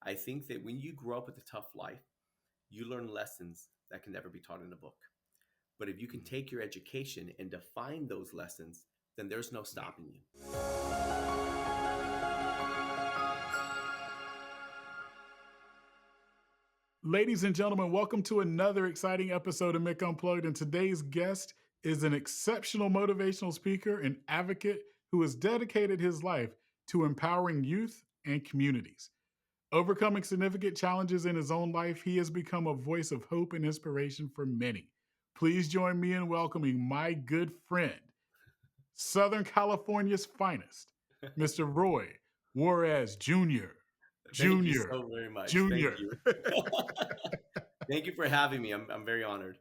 I think that when you grow up with a tough life, you learn lessons that can never be taught in a book. But if you can take your education and define those lessons, then there's no stopping you. Ladies and gentlemen, welcome to another exciting episode of Mick Unplugged. And today's guest is an exceptional motivational speaker and advocate who has dedicated his life to empowering youth and communities. Overcoming significant challenges in his own life, he has become a voice of hope and inspiration for many. Please join me in welcoming my good friend, Southern California's finest, Mr. Roy Juarez Jr. Thank you Jr. so very much. Thank Jr. you. Thank you for having me. I'm very honored.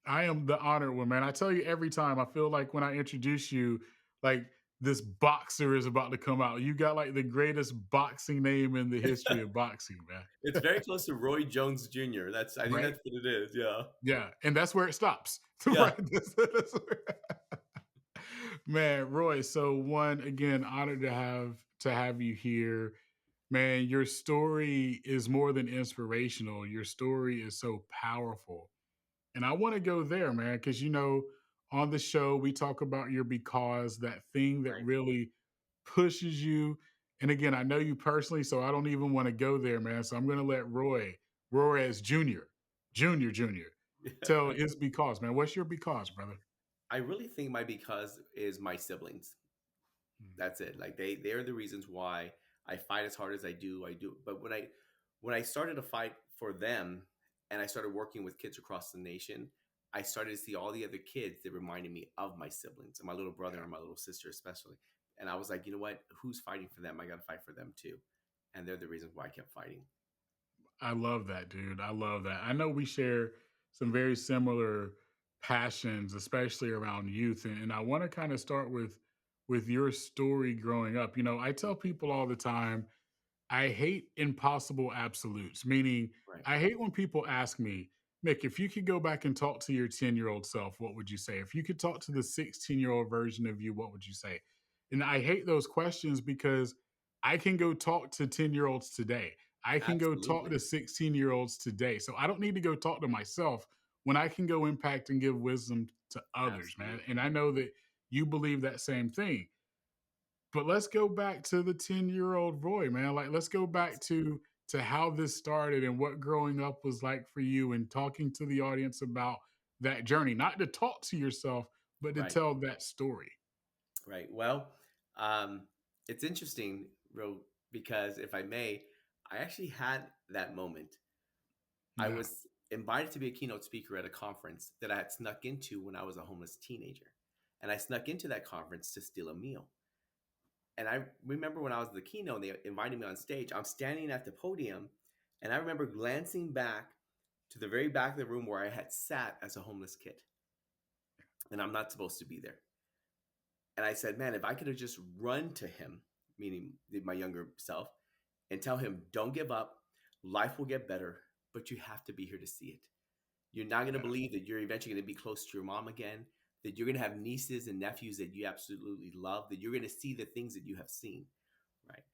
I am the honored one, man. I tell you every time, I feel like when I introduce you, like this boxer is about to come out. You got like the greatest boxing name in the history of boxing, man. It's very close to Roy Jones Jr. I think Right? that's what it is. Yeah. Yeah. And that's where it stops. Yeah. Right? That's man, Roy. So one again, honored to have you here. Man, your story is more than inspirational. Your story is so powerful. And I want to go there, man, because on the show we talk about your because, that thing that Right. really pushes you. And again, I know you personally, so I don't even want to go there, man. So I'm going to let Roy as Junior, tell his because, man. What's your because, brother? I really think my because is my siblings. Mm. That's it. Like they're the reasons why I fight as hard as I do. I do. But when I started to fight for them and I started working with kids across the nation, I started to see all the other kids that reminded me of my siblings and my little brother Yeah. and my little sister especially. And I was like, you know what? Who's fighting for them? I got to fight for them too. And they're the reasons why I kept fighting. I love that, dude. I love that. I know we share some very similar passions, especially around youth. And I want to kind of start with your story growing up. I tell people all the time, I hate impossible absolutes, meaning Right. I hate when people ask me, Mick, if you could go back and talk to your 10-year-old self, what would you say? If you could talk to the 16-year-old version of you, what would you say? And I hate those questions because I can go talk to 10-year-olds today. I can go talk Absolutely. to 16-year-olds today. So I don't need to go talk to myself when I can go impact and give wisdom to others, man. Absolutely. And I know that you believe that same thing. But let's go back to the 10-year-old Roy, man. Like, let's go back Yes. to how this started and what growing up was like for you, and talking to the audience about that journey. Not to talk to yourself, but to Right. tell that story. Right. Well, um, it's interesting, because if I may, I actually had that moment. I Yeah. was invited to be a keynote speaker at a conference that I had snuck into when I was a homeless teenager. And I snuck into that conference to steal a meal. And I remember when I was the keynote and they invited me on stage, I'm standing at the podium and I remember glancing back to the very back of the room where I had sat as a homeless kid. And I'm not supposed to be there. And I said, man, if I could have just run to him, meaning my younger self, and tell him, don't give up. Life will get better, but you have to be here to see it. You're not going to Yeah. believe that you're eventually going to be close to your mom again, that you're going to have nieces and nephews that you absolutely love, that you're going to see the things that you have seen. Right.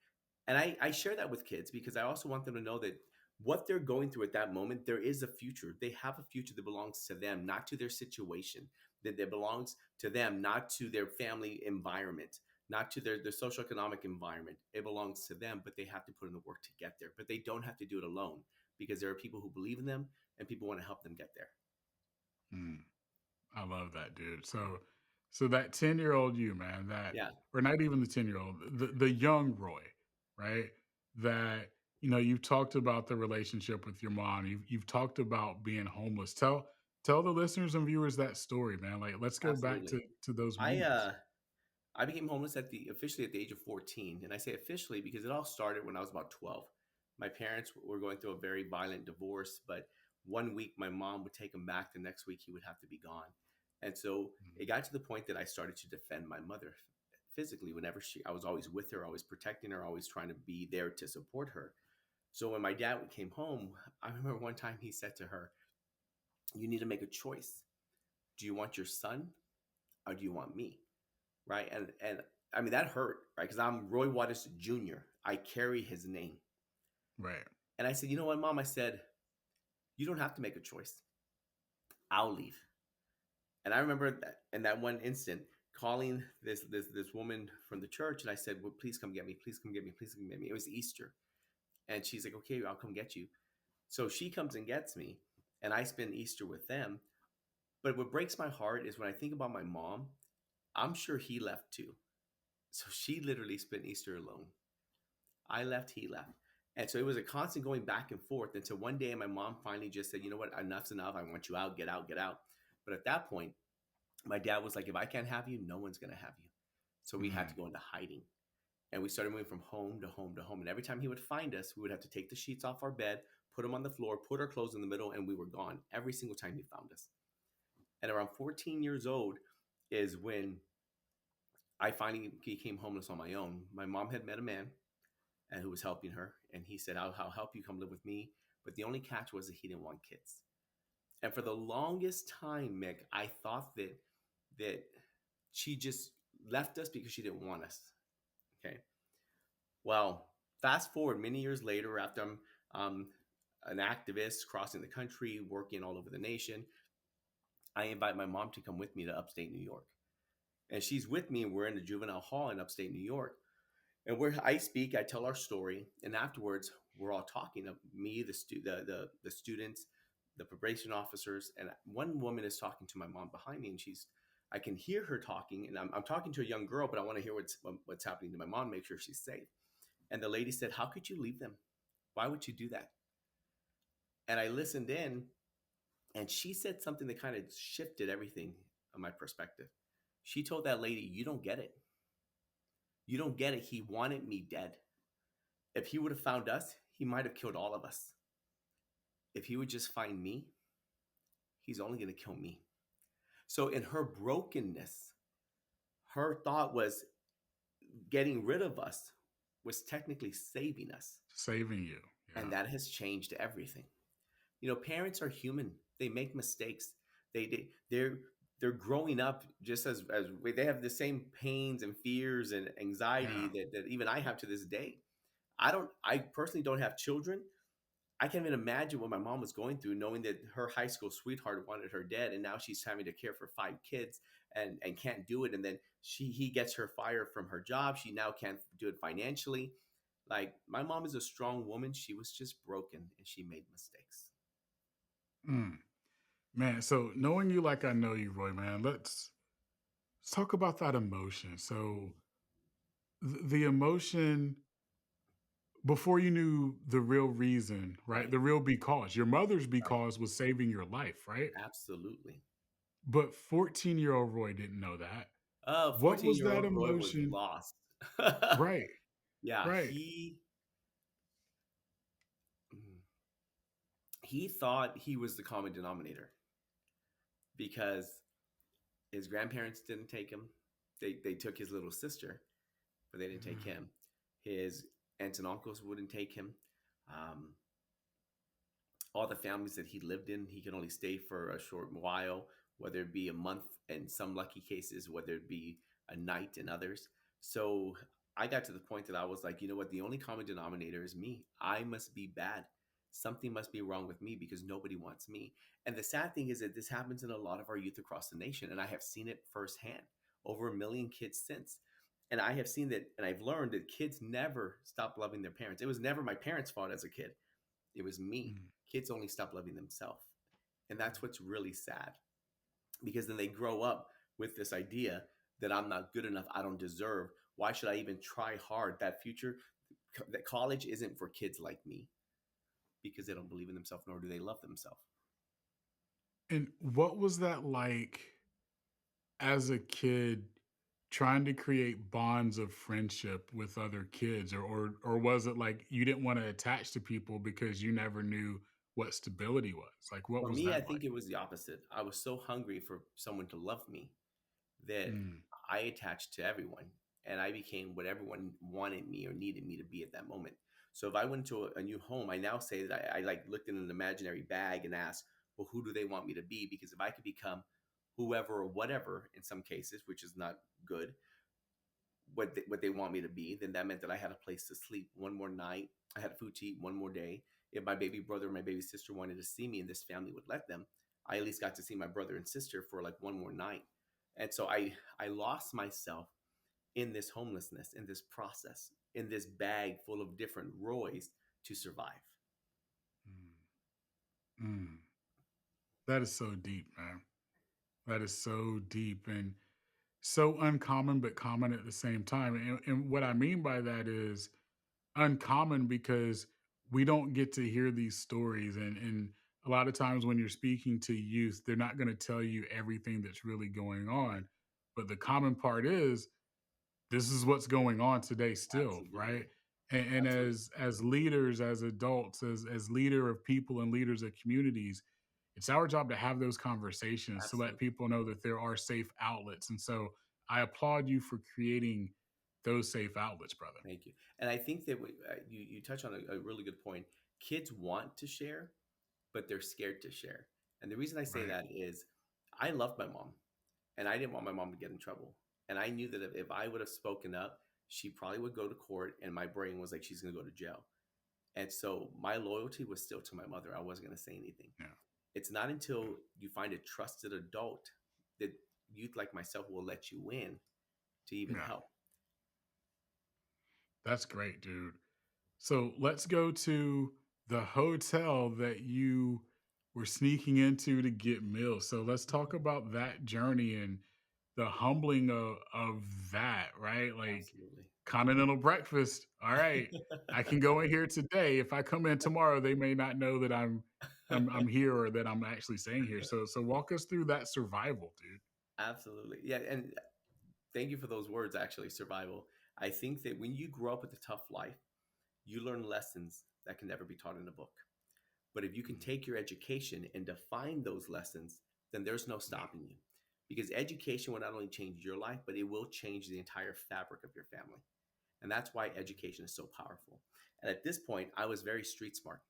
And I share that with kids because I also want them to know that what they're going through at that moment, there is a future. They have a future that belongs to them, not to their situation, that belongs to them, not to their family environment, not to their socioeconomic environment. It belongs to them, but they have to put in the work to get there. But they don't have to do it alone because there are people who believe in them and people want to help them get there. Mm, I love that, dude. So that 10-year-old you, man, that, Yeah. or not even the 10-year-old, the young Roy, right? That, you've talked about the relationship with your mom. You've talked about being homeless. Tell the listeners and viewers that story, man. Like, let's go back Absolutely. to those I moments. uh I became homeless officially at the age of 14. And I say officially because it all started when I was about 12. My parents were going through a very violent divorce, but one week my mom would take him back. The next week he would have to be gone. And so Mm. it got to the point that I started to defend my mother physically whenever I was always with her, always protecting her, always trying to be there to support her. So when my dad came home, I remember one time he said to her, you need to make a choice. Do you want your son or do you want me? Right? And I mean that hurt, right? Because I'm Roy Juarez Jr. I carry his name. Right. And I said, you know what, Mom? I said, you don't have to make a choice. I'll leave. And I remember that in that one instant calling this woman from the church, and I said, well, please come get me. Please come get me. Please come get me. It was Easter. And she's like, okay, I'll come get you. So she comes and gets me, and I spend Easter with them. But what breaks my heart is when I think about my mom, I'm sure he left too. So she literally spent Easter alone. I left, he left. And so it was a constant going back and forth until one day my mom finally just said, you know what, enough's enough. I want you out, get out, get out. But at that point, my dad was like, if I can't have you, no one's going to have you. So we had to Mm. go into hiding. And we started moving from home to home to home. And every time he would find us, we would have to take the sheets off our bed, put them on the floor, put our clothes in the middle, and we were gone every single time he found us. And around 14 years old is when I finally became homeless on my own. My mom had met a man and who was helping her, and he said, I'll help you come live with me. But the only catch was that he didn't want kids. And for the longest time, Mick, I thought that she just left us because she didn't want us. Okay. Well, fast forward many years later, after I'm an activist crossing the country, working all over the nation, I invite my mom to come with me to upstate New York. And she's with me, and we're in the juvenile hall in upstate New York. And where I speak, I tell our story, and afterwards, we're all talking. Me, the students, the probation officers, and one woman is talking to my mom behind me, and I can hear her talking, and I'm talking to a young girl, but I want to hear what's happening to my mom, make sure she's safe. And the lady said, "How could you leave them? Why would you do that?" And I listened in, and she said something that kind of shifted everything on my perspective. She told that lady, "You don't get it. You don't get it. He wanted me dead. If he would have found us, he might have killed all of us. If he would just find me, he's only going to kill me." So in her brokenness, her thought was getting rid of us was technically saving us. Saving you. And Yeah. that has changed everything. Parents are human. They make mistakes. They're growing up just as they have the same pains and fears and Yeah. anxiety that even I have to this day. I personally don't have children. I can't even imagine what my mom was going through, knowing that her high school sweetheart wanted her dead, and now she's having to care for 5 kids and can't do it. And then he gets her fired from her job. She now can't do it financially. Like, my mom is a strong woman. She was just broken and she made mistakes. Mm. Man, so knowing you like I know you, Roy, man, let's talk about that emotion. So the emotion before you knew the real reason, right? Right? The real because. Your mother's Right. because was saving your life, right? Absolutely. But 14-year-old Roy didn't know that. What was that 14-year-old Roy was emotion? lost. Right, Yeah, right. he thought he was the common denominator because his grandparents didn't take him. They took his little sister, but they didn't take Mm, him. His aunts and uncles wouldn't take him. Um, all the families that he lived in, he could only stay for a short while, whether it be a month in some lucky cases, whether it be a night in others. So I got to the point that I was like, you know what? The only common denominator is me. I must be bad. Something must be wrong with me because nobody wants me. And the sad thing is that this happens in a lot of our youth across the nation. And I have seen it firsthand, over 1 million kids since. And I have seen that, and I've learned that kids never stop loving their parents. It was never my parents' fault as a kid. It was me. mm, Kids only stop loving themselves. And that's what's really sad, because then they grow up with this idea that I'm not good enough. I don't deserve. Why should I even try hard? That future, that college isn't for kids like me because they don't believe in themselves, nor do they love themselves. and what was that like as a kid trying to create bonds of friendship with other kids or was it like you didn't want to attach to people because you never knew what stability was? Like what For was me, I that like? think it was the opposite. I was so hungry for someone to love me that Mm, I attached to everyone, and I became what everyone wanted me or needed me to be at that moment. So if I went to a new home, I now say that I like looked in an imaginary bag and asked, well, who do they want me to be? Because if I could become whoever or whatever in some cases, which is not good, what they want me to be, then that meant that I had a place to sleep one more night. I had food to eat one more day. if my baby brother or my baby sister wanted to see me and this family would let them, I at least got to see my brother and sister for like one more night. And so I lost myself in this homelessness, in this process, in this bag full of different Roys to survive. Mm. Mm. That is so deep, man. That is so deep and so uncommon, but common at the same time. And what I mean by that is uncommon because we don't get to hear these stories. And a lot of times when you're speaking to youth, they're not going to tell you everything that's really going Right. on. But the common part is this is what's going on today still, right? Absolutely. And Absolutely. as leaders, as adults, as leader of people and leaders of communities, it's our job to have those conversations to let Absolutely. people know that there are safe outlets. And so I applaud you for creating those safe outlets, brother. Thank you. And I think that you touch on a really good point. Kids want to share, but they're scared to share. And the reason I say Right. that is I love my mom and I didn't want my mom to get in trouble. And I knew that if I would have spoken up, she probably would go to court and my brain was like, she's going to go to jail. And so my loyalty was still to my mother. I wasn't going to say anything. Yeah. It's not until you find a trusted adult that youth like myself will let you in to even Yeah. help. That's great, dude. So let's go to the hotel that you were sneaking into to get meals. So let's talk about that journey and the humbling of that, right? Like Absolutely. continental breakfast. All right, I can go in here today. If I come in tomorrow, they may not know that I'm here or that I'm actually staying here. So walk us through that survival, dude. Absolutely. Yeah. And thank you for those words, actually, survival. I think that when you grow up with a tough life, you learn lessons that can never be taught in a book. But if you can Mm, take your education and define those lessons, then there's no yeah, stopping you. Because education will not only change your life, but it will change the entire fabric of your family. And that's why education is so powerful. And at this point, I was very street smart.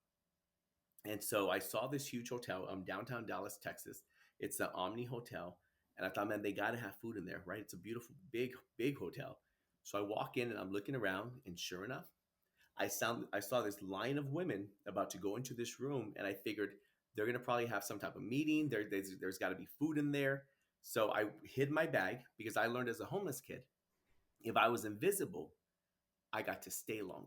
And so I saw this huge hotel downtown Dallas, Texas. It's the Omni Hotel. And I thought, man, they got to have food in there, right? It's a beautiful, big hotel. So I walk in and I'm looking around, and sure enough, I saw this line of women about to go into this room, and I figured they're gonna probably have some type of meeting. There's got to be food in there. So I hid my bag because I learned as a homeless kid, if I was invisible, I got to stay longer.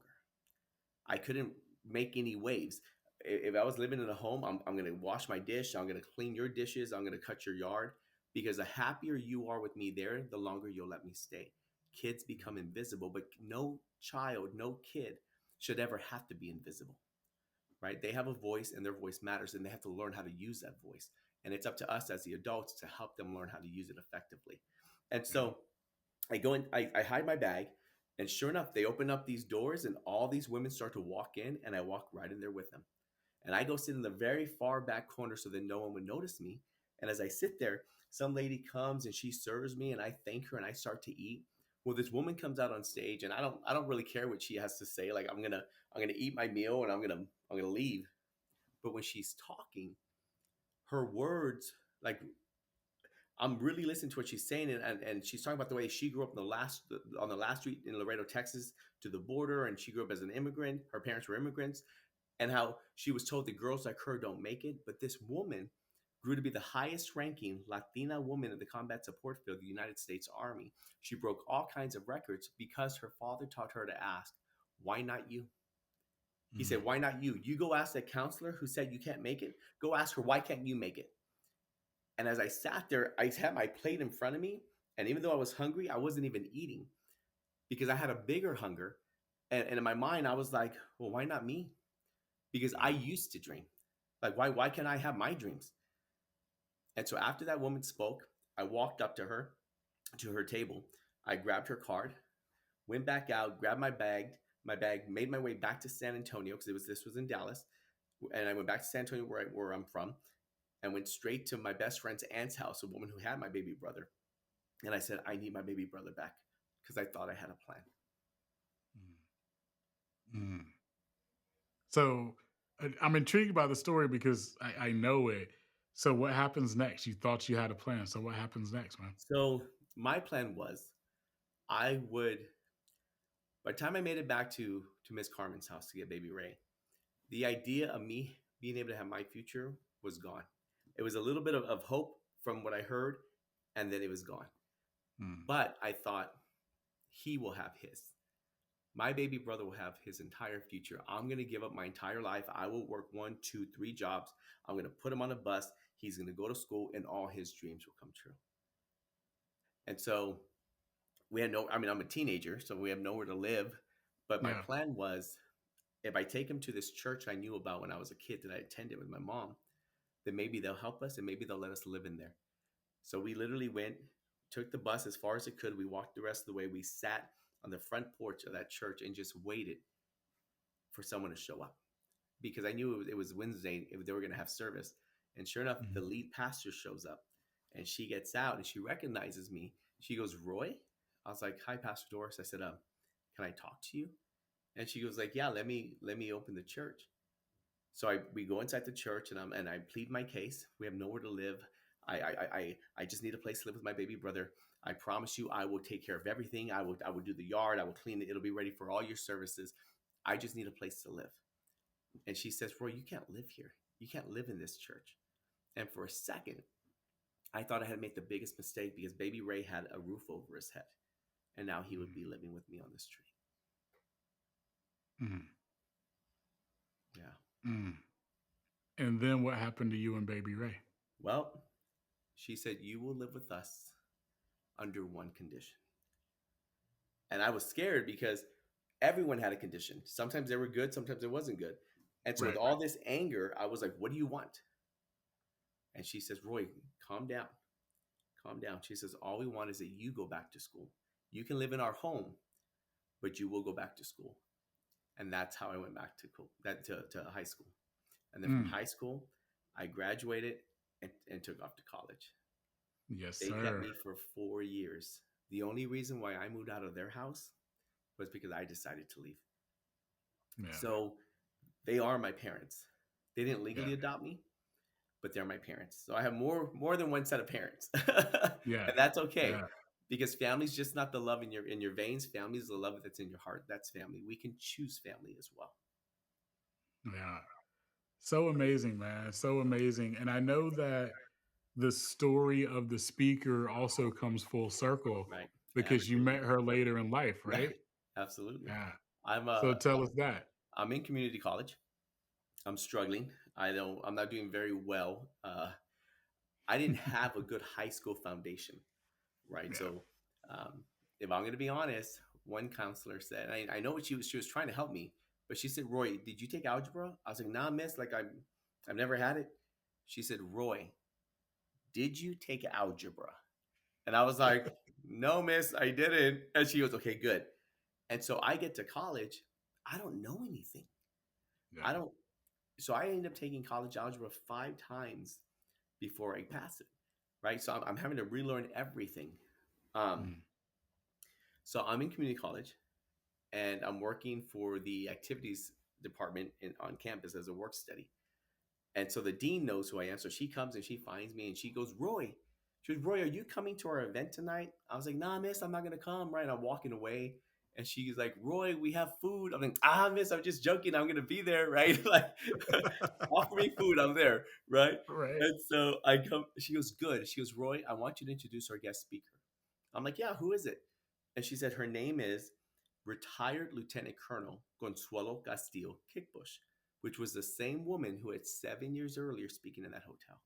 I couldn't make any waves. If I was living in a home, I'm going to wash my dish. I'm going to clean your dishes. I'm going to cut your yard because the happier you are with me there, the longer you'll let me stay. Kids become invisible, but no child, no kid should ever have to be invisible, right? They have a voice and their voice matters and they have to learn how to use that voice. And it's up to us as the adults to help them learn how to use it effectively. And yeah. so I go in, I hide my bag, and sure enough, they open up these doors, and all these women start to walk in, and I walk right in there with them. And I go sit in the very far back corner so that no one would notice me. And as I sit there, some lady comes and she serves me, and I thank her, and I start to eat. Well, this woman comes out on stage, and I don't really care what she has to say. Like I'm gonna eat my meal, and I'm gonna leave. But when she's talking, her words, like, I'm really listening to what she's saying, and she's talking about the way she grew up on the last street in Laredo, Texas, to the border, and she grew up as an immigrant. Her parents were immigrants, and how she was told that girls like her don't make it. But this woman grew to be the highest ranking Latina woman in the combat support field of the United States Army. She broke all kinds of records because her father taught her to ask, "Why not you?" He Mm, said, "Why not you? You go ask that counselor who said you can't make it. Go ask her, why can't you make it?" And as I sat there, I had my plate in front of me. And even though I was hungry, I wasn't even eating because I had a bigger hunger. And in my mind, I was like, well, why not me? Because I yeah. used to dream. Like, why can't I have my dreams? And so after that woman spoke, I walked up to her table. I grabbed her card, went back out, grabbed my bag, made my way back to San Antonio because this was in Dallas. And I went back to San Antonio where I'm from, and went straight to my best friend's aunt's house, a woman who had my baby brother. And I said, I need my baby brother back because I thought I had a plan. Mm, mm. So I'm intrigued by the story because I know it. So what happens next? You thought you had a plan. So what happens next, man? So my plan was I would, by the time I made it back to Miss Carmen's house to get baby Ray, the idea of me being able to have my future was gone. It was a little bit of hope from what I heard, and then it was gone. Mm. But I thought he will have his. My baby brother will have his entire future. I'm going to give up my entire life. I will work 1, 2, 3 jobs. I'm going to put him on a bus. He's going to go to school, and all his dreams will come true. And so we had no, I mean, I'm a teenager, so we have nowhere to live. But my Yeah. plan was if I take him to this church I knew about when I was a kid that I attended with my mom, then maybe they'll help us and maybe they'll let us live in there. So we literally went, took the bus as far as it could. We walked the rest of the way. We sat on the front porch of that church and just waited for someone to show up because I knew it was Wednesday if they were going to have service. And sure enough, Mm-hmm. the lead pastor shows up and she gets out and she recognizes me. She goes, Roy? I was like, hi, Pastor Doris. I said, can I talk to you? And she goes like, yeah, let me open the church. So we go inside the church and I plead my case. We have nowhere to live. I just need a place to live with my baby brother. I promise you, I will take care of everything. I will do the yard. I will clean it. It'll be ready for all your services. I just need a place to live. And she says, Roy, you can't live here. You can't live in this church. And for a second, I thought I had made the biggest mistake because baby Ray had a roof over his head. And now he would be living with me on the street. Mm. Yeah. Mm. And then what happened to you and baby Ray? Well, she said, you will live with us under one condition. And I was scared because everyone had a condition. Sometimes they were good, sometimes it wasn't good. And so with all this anger, I was like, what do you want? And she says, Roy, calm down. Calm down. She says, all we want is that you go back to school. You can live in our home, but you will go back to school. And that's how I went back to high school. And then from high school, I graduated and took off to college. Yes, they sir. kept me for 4 years. The only reason why I moved out of their house was because I decided to leave. Yeah. So they are my parents. They didn't legally adopt me, but they're my parents. So I have more than one set of parents. Yeah. And that's okay. Yeah. Because family's just not the love in your veins. Family is the love that's in your heart. That's family. We can choose family as well. Yeah. So amazing, man. So amazing. And I know that the story of the speaker also comes full circle, right? Because you met her later in life, right? Absolutely. Yeah. I'm so tell us that. I'm in community college. I'm struggling. I'm not doing very well. I didn't have a good high school foundation, right? Yeah. So if I'm going to be honest, one counselor said, I know what she was trying to help me, but she said, Roy, did you take algebra? I was like, nah, miss, like I've never had it. She said, Roy, did you take algebra? And I was like, no, miss, I didn't. And she goes, okay, good. And so I get to college. I don't know anything. Yeah. So I ended up taking college algebra 5 times before I pass it, right? So I'm having to relearn everything. So I'm in community college, and I'm working for the activities department on campus as a work study. And so the dean knows who I am. So she comes and she finds me and she goes, Roy. She goes, Roy, are you coming to our event tonight? I was like, nah, miss, I'm not going to come, right? And I'm walking away. And she's like, Roy, we have food. I'm like, miss, I'm just joking. I'm going to be there, right? Like, offer me food. I'm there, right? Right. And so I come. She goes, good. She goes, Roy, I want you to introduce our guest speaker. I'm like, yeah, who is it? And she said, her name is retired Lieutenant Colonel Consuelo Castillo Kickbush, which was the same woman who had 7 years earlier speaking in that hotel.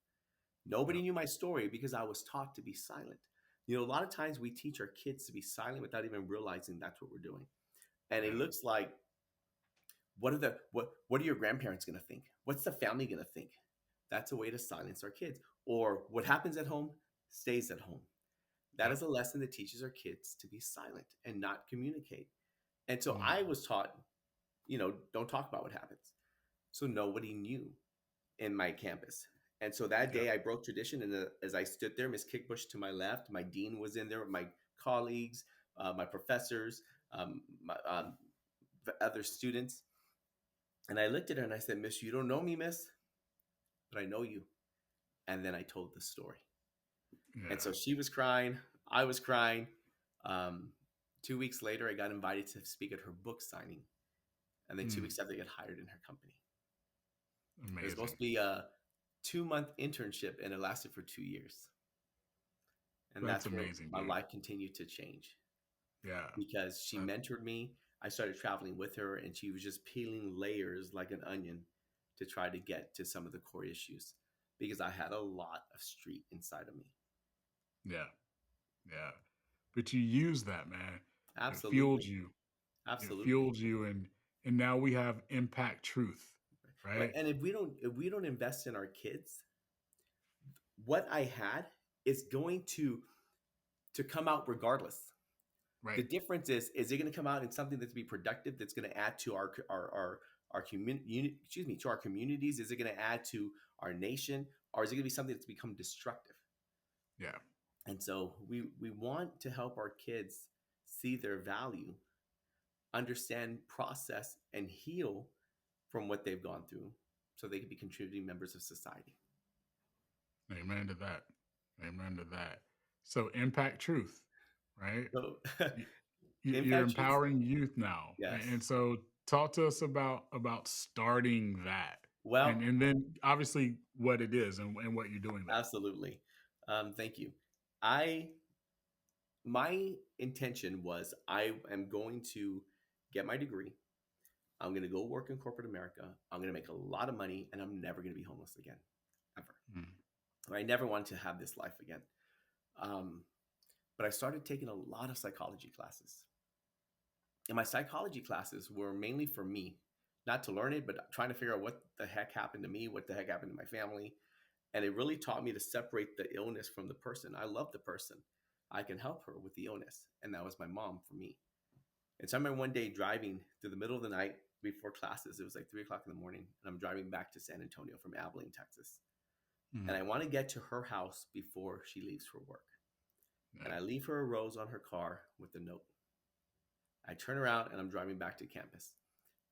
Nobody knew my story because I was taught to be silent. You know, a lot of times we teach our kids to be silent without even realizing that's what we're doing. And it looks like, what are your grandparents going to think? What's the family going to think? That's a way to silence our kids. Or what happens at home stays at home. That is a lesson that teaches our kids to be silent and not communicate. And so I was taught, don't talk about what happens. So nobody knew in my campus. And so that day I broke tradition. And as I stood there, Miss Kickbush to my left, my dean was in there with my colleagues, my professors, my other students. And I looked at her and I said, Miss, you don't know me, miss, but I know you. And then I told the story. Yeah. And so she was crying. I was crying. 2 weeks later, I got invited to speak at her book signing. And then 2 weeks after, I got hired in her company. It was supposed Amazing. to be a 2-month internship, and it lasted for 2 years. And That's that's where amazing, my dude. life continued to change Yeah. because she Uh, mentored me. I started traveling with her, and she was just peeling layers like an onion to try to get to some of the core issues because I had a lot of street inside of me. yeah. Yeah. But you use that, man. It fueled Absolutely. you. It Absolutely. fueled you, and now we have impact truth, Right. right? And if we don't invest in our kids, what I had is going to come out regardless. The Right. difference is it going to come out in something that's be productive, that's going to add to our community, excuse me, to our communities? Is it going to add to our nation, or is it going to be something that's become destructive? Yeah. And so we want to help our kids see their value, understand, process, and heal from what they've gone through, so they can be contributing members of society. Amen to that. Amen to that. So impact truth, right? So, You, you're impact truths, empowering youth now, and yes. so talk to us about starting that, Well, and then obviously what it is and what you're doing there. absolutely. Thank you. I My intention was I am going to get my degree. I'm going to go work in corporate America. I'm going to make a lot of money, and I'm never going to be homeless again, ever. Mm. I never wanted to have this life again. Um, but I started taking a lot of psychology classes. And my psychology classes were mainly for me, not to learn it, but trying to figure out what the heck happened to me, what the heck happened to my family. And it really taught me to separate the illness from the person. I love the person. I can help her with the illness. And that was my mom for me. And so I remember one day driving through the middle of the night before classes. It was like 3 o'clock in the morning. And I'm driving back to San Antonio from Abilene, Texas. And Mm. I want to get to her house before she leaves for work. Yeah. And I leave her a rose on her car with a note. I turn around and I'm driving back to campus.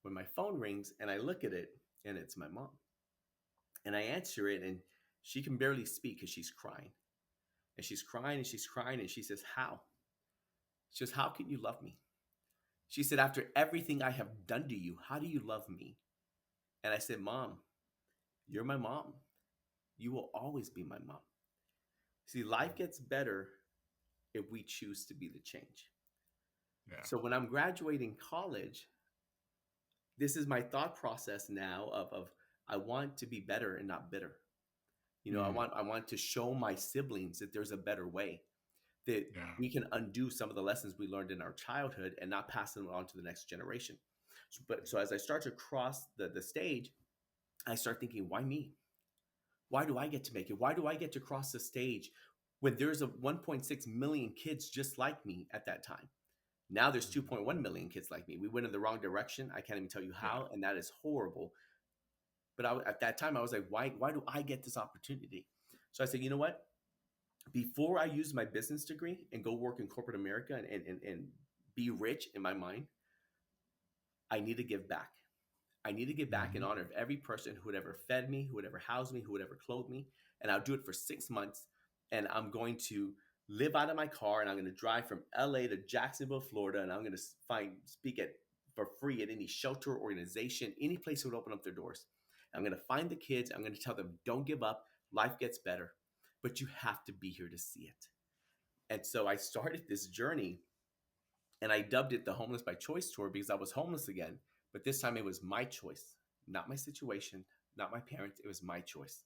When my phone rings and I look at it, and it's my mom. And I answer it, and she can barely speak because she's crying. And she's crying and she's crying. And she says, "How?" She says, "How can you love me?" She said, "After everything I have done to you, how do you love me?" And I said, "Mom, you're my mom. You will always be my mom." See, life gets better if we choose to be the change. Yeah. So when I'm graduating college, this is my thought process now of I want to be better and not bitter. Mm. I want to show my siblings that there's a better way, that Yeah. we can undo some of the lessons we learned in our childhood and not pass them on to the next generation. So as I start to cross the stage, I start thinking, why me? Why do I get to make it? Why do I get to cross the stage when there's a 1.6 million kids just like me at that time? Now there's Mm. 2.1 million kids like me. We went in the wrong direction. I can't even tell you Yeah. how, and that is horrible. But at that time, I was like, why do I get this opportunity? So I said, you know what? Before I use my business degree and go work in corporate America and be rich in my mind, I need to give back. I need to give back in Mhm. honor of every person who would ever fed me, who would ever housed me, who would ever clothed me. And I'll do it for 6 months. And I'm going to live out of my car, and I'm going to drive from LA to Jacksonville, Florida. And I'm going to speak at for free at any shelter, organization, any place that would open up their doors. I'm going to find the kids. I'm going to tell them, don't give up. Life gets better, but you have to be here to see it. And so I started this journey, and I dubbed it the Homeless by Choice Tour because I was homeless again. But this time it was my choice, not my situation, not my parents. It was my choice.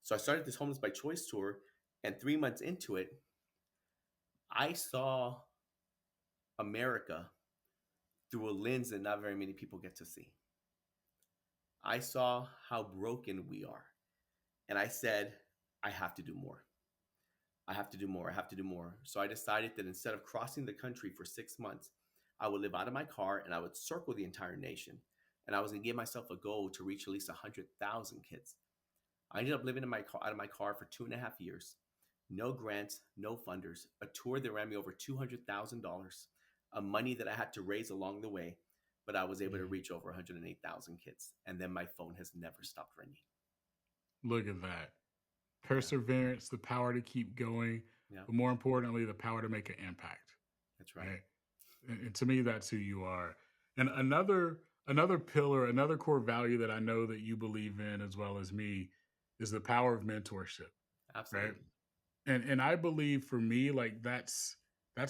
So I started this Homeless by Choice Tour. And 3 months into it, I saw America through a lens that not very many people get to see. I saw how broken we are. And I said, I have to do more. I have to do more. I have to do more. So I decided that instead of crossing the country for 6 months, I would live out of my car and I would circle the entire nation. And I was going to give myself a goal to reach at least 100,000 kids. I ended up living in my car, out of my car for 2.5 years. No grants, no funders, a tour that ran me over $200,000, money that I had to raise along the way. But I was able to Mm. reach over 108,000 kids. And then my phone has never stopped ringing. Look at that. Yeah. Perseverance, the power to keep going, Yeah. but more importantly, the power to make an impact, That's right. right? And to me, that's who you are. And another another pillar, another core value that I know that you believe in as well as me is the power of mentorship, right? Absolutely. And I believe for me, like that's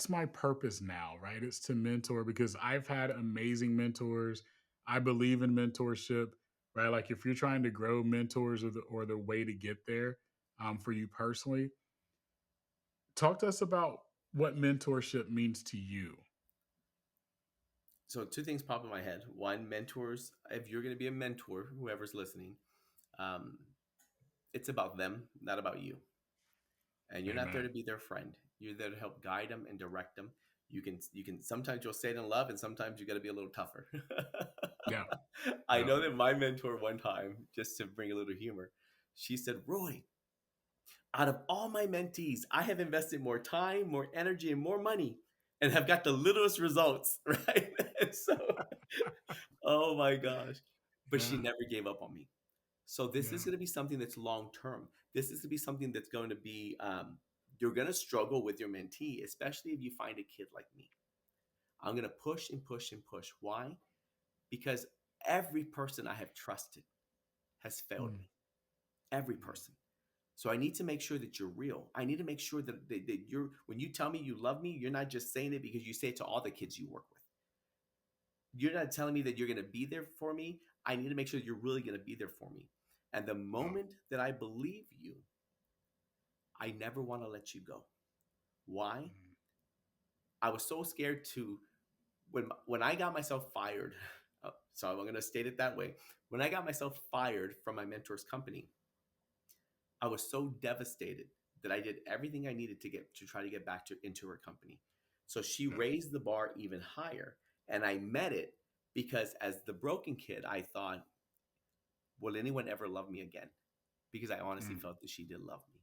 my purpose now, right? It's to mentor because I've had amazing mentors. I believe in mentorship, right? Like if you're trying to grow, mentors or the way to get there, for you personally, talk to us about what mentorship means to you. So two things pop in my head. One, mentors. If you're going to be a mentor, whoever's listening, um, it's about them, not about you. And you're not there Amen. to be their friend. You're there to help guide them and direct them. You can sometimes you'll say it in love, and sometimes you got to be a little tougher. Yeah. I Yeah. know that my mentor one time, just to bring a little humor, she said, "Roy, out of all my mentees, I have invested more time, more energy, and more money, and have got the littlest results." Right? And so, oh my gosh! But she Yeah. never gave up on me. So this Yeah. is going to be something that's long term. This is going to be something that's going to be you're going to struggle with your mentee, especially if you find a kid like me. I'm going to push and push and push. Why? Because every person I have trusted has failed Mm, me. Every mm. person. So I need to make sure that you're real. I need to make sure that you're when you tell me you love me, you're not just saying it because you say it to all the kids you work with. You're not telling me that you're going to be there for me. I need to make sure that you're really going to be there for me. And the Wow. moment that I believe you, I never want to let you go. Why? Mm, I was so scared to when I got myself fired. So I'm going to state it that way. When I got myself fired from my mentor's company, I was so devastated that I did everything I needed to try to get back to into her company. So she yeah. raised the bar even higher, and I met it because as the broken kid, I thought, will anyone ever love me again? Because I honestly Mm, felt that she did love me.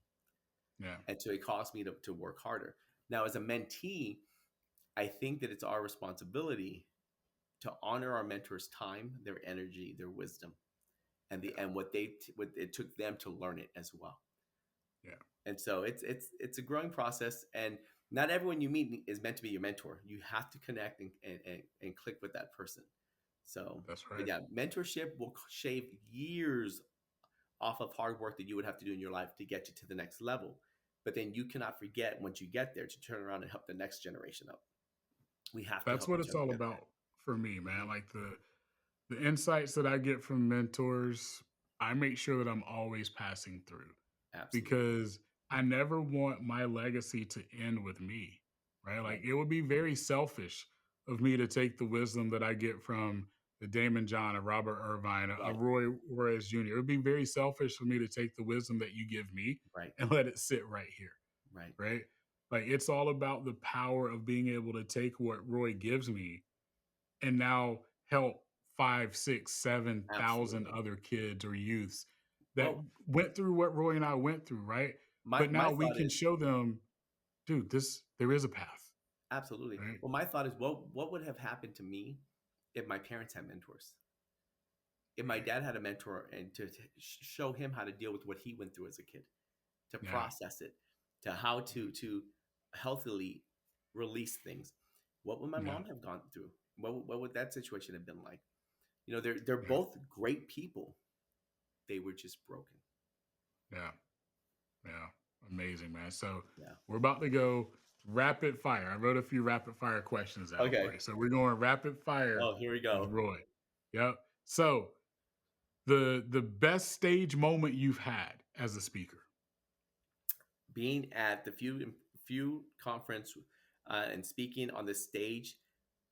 yeah. And so it caused me to work harder. Now, as a mentee, I think that it's our responsibility to honor our mentors' time, their energy, their wisdom, Yeah. and what it took them to learn it as well. Yeah. And so it's a growing process, and not everyone you meet is meant to be your mentor. You have to connect and click with that person. So, That's but right. yeah, mentorship will shave years off of hard work that you would have to do in your life to get you to the next level. But then you cannot forget once you get there to turn around and help the next generation up. We have to That's help what each it's other all get there. about for me, man. Mhm. Like the insights that I get from mentors, I make sure that I'm always passing through Absolutely. because I never want my legacy to end with me, right? Like Right. it would be very selfish of me to take the wisdom that I get from the Damon John, a Robert Irvine, a Right. Roy Juarez Jr. It would be very selfish for me to take the wisdom that you give me Right. and let it sit right here, Right. right? Like it's all about the power of being able to take what Roy gives me and now help five, six, 7,000 Absolutely. other kids or youths that Well, went through what Roy and I went through, right? my But my now we thought can is show them, dude, there is a path, absolutely. right? Well, my thought is what would have happened to me if my parents had mentors? If my Right. dad had a mentor and to show him how to deal with what he went through as a kid, to Yeah. process it, to how to healthily release things. What would my Yeah. mom have gone through? What would that situation have been like? You know, they're Yeah. both great people. They were just broken. Yeah. Yeah. Amazing, man. So Yeah. we're about to go rapid fire. I wrote a few rapid fire questions out for Okay. you. So we're going rapid fire Oh, here we with go. Roy. Yep. So the best stage moment you've had as a speaker. Being at the few conference and speaking on the stage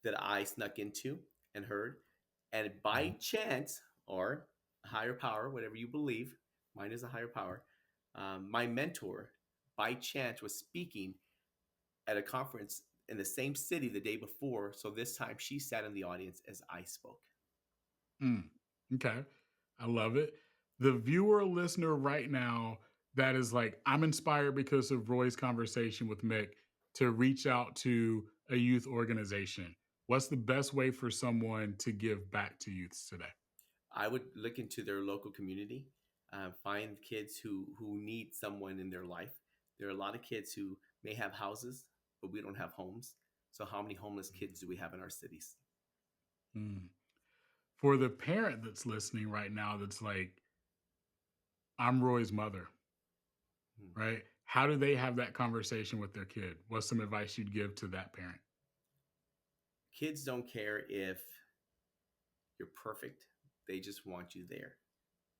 that I snuck into and heard, and by Mhm. chance or higher power, whatever you believe, mine is a higher power. My mentor, by chance, was speaking at a conference in the same city the day before, so this time she sat in the audience as I spoke. Mm, okay. I love it. The viewer or listener right now that is like, I'm inspired because of Roy's conversation with Mick to reach out to a youth organization. What's the best way for someone to give back to youths today? I would look into their local community, find kids who need someone in their life. There are a lot of kids who may have houses, but we don't have homes. So how many homeless kids do we have in our cities? Mm. for the parent that's listening right now, that's like, I'm Roy's mother, Hmm. right? How do they have that conversation with their kid? What's some advice you'd give to that parent? Kids don't care if you're perfect. They just want you there.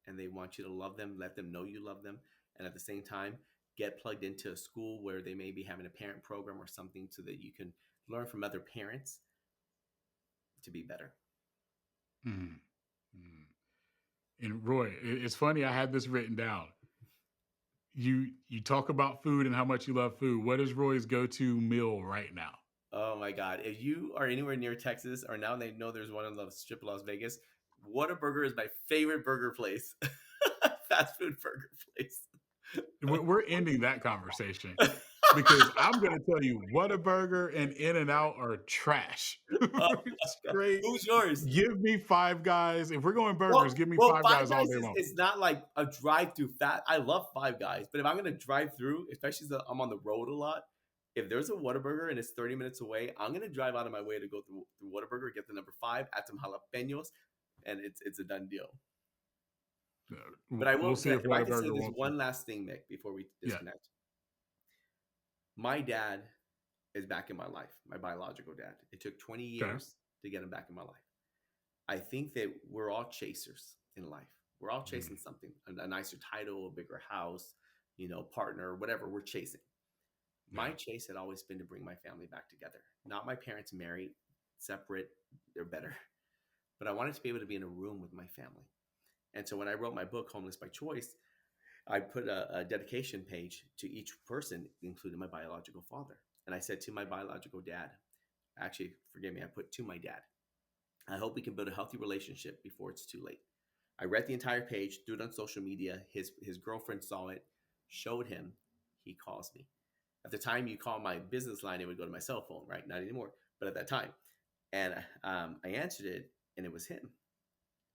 And they want you to love them, let them know you love them. And at the same time, get plugged into a school where they may be having a parent program or something so that you can learn from other parents to be better. Mm, mm. And Roy, it's funny. I had this written down. You talk about food and how much you love food. What is Roy's go-to meal right now? Oh my God. If you are anywhere near Texas, or now they know there's one in the strip of Las Vegas, Whataburger is my favorite burger place. Fast food burger place. We're ending that conversation because I'm going to tell you, Whataburger and In-N-Out are trash. Oh my God. Straight. Who's yours? Give me Five Guys. If we're going burgers, Well, give me well, Five Five Guys all Guys day long. is not like a drive-through fat. I love Five Guys, but if I'm gonna drive through, especially if I'm on the road a lot, if there's a Whataburger and it's 30 minutes away, I'm gonna drive out of my way to go through Whataburger, get the number 5, add some jalapenos, and it's a done deal. But I We'll will, see if if I can say Whataburger this wants to. one last thing, Mick, before we Yeah. disconnect. My dad is back in my life, my biological dad. It took 20 Okay. years to get him back in my life. I think that we're all chasers in life. We're all chasing something, a nicer title, a bigger house, partner, whatever we're chasing. My Yeah. chase had always been to bring my family back together. Not my parents married, separate, they're better. But I wanted to be able to be in a room with my family. And so when I wrote my book, Homeless by Choice, I put a dedication page to each person, including my biological father. And I said to my biological dad, actually, forgive me, I put to my dad, I hope we can build a healthy relationship before it's too late. I read the entire page, threw it on social media. His girlfriend saw it, showed him. He calls me. At the time, you call my business line, it would go to my cell phone, right? Not anymore, but at that time. And I answered it, and it was him.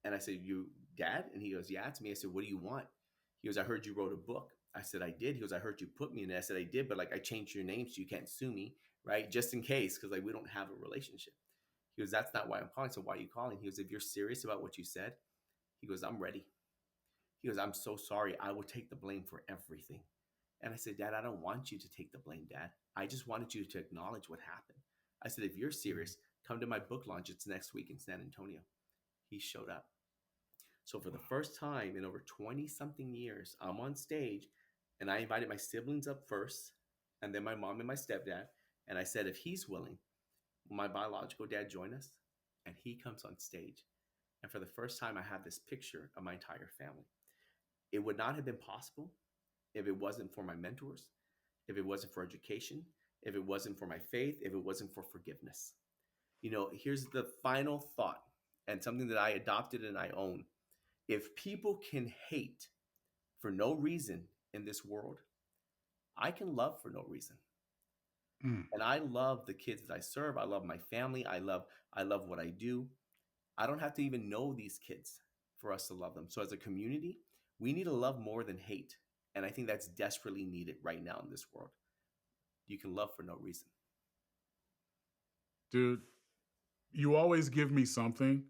And I said, "You, Dad?" And he goes, "Yeah, it's me." I said, "What do you want?" He goes, "I heard you wrote a book." I said, "I did." He goes, "I heard you put me in it." I said, "I did, but like I changed your name so you can't sue me, right? Just in case, because like we don't have a relationship." He goes, "That's not why I'm calling. So why are you calling?" He goes, "If you're serious about what you said," he goes, "I'm ready." He goes, "I'm so sorry. I will take the blame for everything." And I said, "Dad, I don't want you to take the blame, Dad. I just wanted you to acknowledge what happened." I said, "If you're serious, come to my book launch. It's next week in San Antonio." He showed up. So for the first time in over 20 something years, I'm on stage and I invited my siblings up first and then my mom and my stepdad. And I said, if he's willing, will my biological dad join us? And he comes on stage. And for the first time, I have this picture of my entire family. It would not have been possible if it wasn't for my mentors, if it wasn't for education, if it wasn't for my faith, if it wasn't for forgiveness. Here's the final thought and something that I adopted and I own. If people can hate for no reason in this world, I can love for no reason. Mm. And I love the kids that I serve. I love my family. I love what I do. I don't have to even know these kids for us to love them. So as a community, we need to love more than hate. And I think that's desperately needed right now in this world. You can love for no reason. Dude, you always give me something.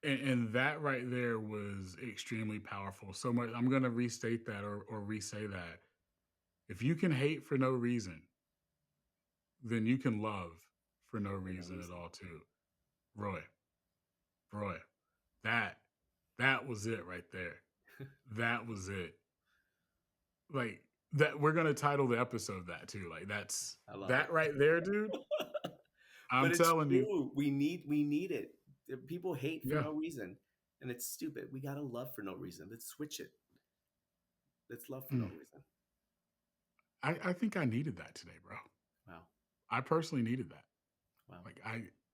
And that right there was extremely powerful. So much. I'm going to restate that or re-say that. If you can hate for no reason, then you can love for no For no reason at reason. all too. Roy, Roy, that that was it right there. That was it. Like that, we're gonna title the episode that too. Like that's I love that it. right there, dude. I'm But it's telling you, true. We need it. People hate for yeah. no reason. And it's stupid. We gotta love for no reason. Let's switch it. Let's love for no Mm. reason. I think I needed that today, bro. Wow. I personally needed that. Wow. Like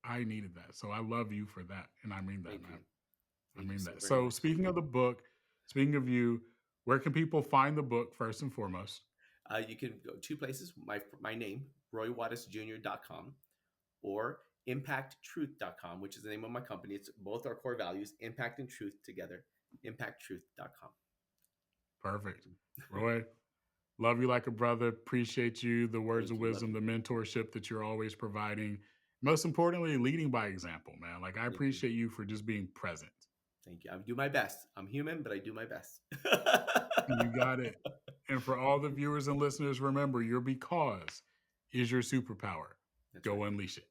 I needed that. So I love you for that, and I mean that, Thank you. man. I Thank you mean so that. very So much. speaking of the book, speaking of you, where can people find the book first and foremost? You can go two places. My name, royjuarezjr.com or impacttruth.com, which is the name of my company. It's both our core values, impact and truth together, impacttruth.com. Perfect. Roy, love you like a brother. Appreciate you, the words Thank of you. Love wisdom, you. the mentorship that you're always providing. Most importantly, leading by example, man. Like, I Thank you. appreciate you for just being present. Thank you. I do my best. I'm human, but I do my best. You got it. And for all the viewers and listeners, remember your because is your superpower. That's Go right. unleash it.